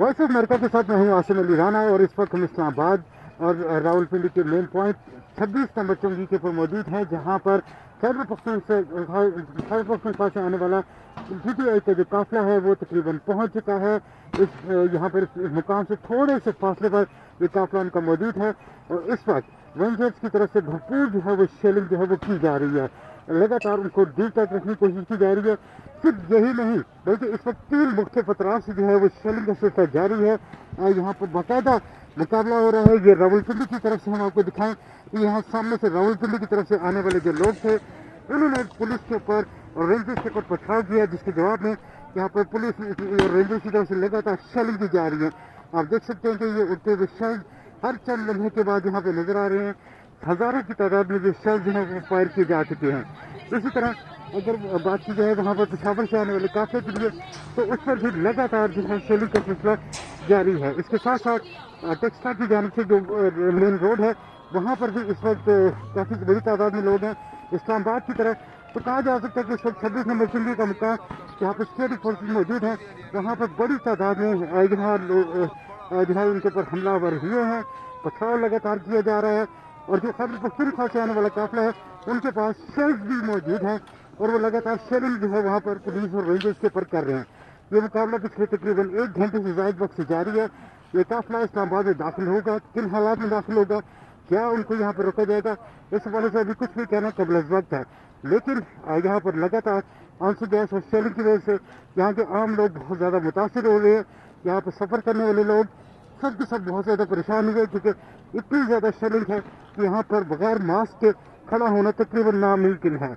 Voice of America के साथ मैं हूँ आसिम अली राना और इस वक्त हम इस्लामाबाद और रावलपिंडी के मेन पॉइंट 26 नंबर चौकी के ऊपर मौजूद हैं, जहाँ पर खैबर पख्तूनख्वा से आने वाला PTI का जो काफिला है वो तकरीबन पहुँच चुका है। यहाँ पर इस मुकाम से थोड़े से फासले पर ये काफिला उनका मौजूद है और इस वक्त रेंजर्स की तरफ से भरपूर जो है वो शेलिंग जो है वो की जा रही है। लगातार उनको डील तक रखने की कोशिश की जा रही है। सिर्फ यही नहीं बल्कि इस वक्त 3 मुख्तलिफ अतराफ से जो है वो शेलिंग का सिलसिला जारी है। यहाँ पर बाकायदा मुकाबला हो रहा है। ये रावलपिंडी की तरफ से हम आपको दिखाएं कि यहाँ सामने से रावलपिंडी की तरफ से आने वाले जो लोग थे उन्होंने पुलिस के ऊपर और रेंजर्स के ऊपर पथराव किया, जिसके जवाब में यहाँ पर पुलिस और रेंजर्स की तरफ से लगातार शेलिंग की जा रही है। आप देख सकते हैं कि ये उड़ते हुए शेल हर चंद लम्हे के बाद यहाँ पे नजर आ रहे हैं। हजारों की तादाद में जो शेल जो है वो फायर किए जा चुके हैं। इसी तरह अगर बात की जाए वहाँ पर पेशावर से आने वाले काफिले के लिए तो उस पर भी लगातार जो है शेलिंग का सिलसिला जारी है। इसके साथ साथ टेक्सटा की जानिब से जो मेन रोड है वहाँ पर भी इस वक्त काफ़ी बड़ी तादाद में लोग हैं। इस्लामाबाद की तरफ तो कहा जा सकता है कि इस वक्त 26 नंबर चुंगी का मुकाम जहाँ पर सिक्योरिटी फोर्सेज मौजूद हैं, वहाँ पर बड़ी तादाद में यहाँ जो है उनके ऊपर हमलावर हुए हैं। पथराव लगातार किया जा रहा है और जो खैबर पख्तूनख्वा से आने वाला काफिला है उनके पास शेल्स भी मौजूद हैं और वो लगातार शेलिंग जो है वहाँ पर पुलिस और रेंजर्स के ऊपर कर रहे हैं। ये मुकाबला पिछले तकरीबन 1 घंटे से ज़ायद वक्त से जारी है। ये काफिला इस्लामाबाद में दाखिल होगा, किन हालात में दाखिल होगा, क्या उनको यहाँ पर रोका जाएगा, इस हवाले से अभी कुछ भी कहना कबल वक्त है। लेकिन यहाँ पर लगातार आंसू गैस और शेलिंग की वजह से यहाँ के आम लोग बहुत ज़्यादा मुतासर हो रहे हैं। यहाँ पर सफ़र करने वाले लोग सब के सब बहुत ज़्यादा परेशान हुए क्योंकि इतनी ज़्यादा शेलिंग है कि यहाँ पर बगैर मास्क के खड़ा होना तकरीबन नामुमकिन है।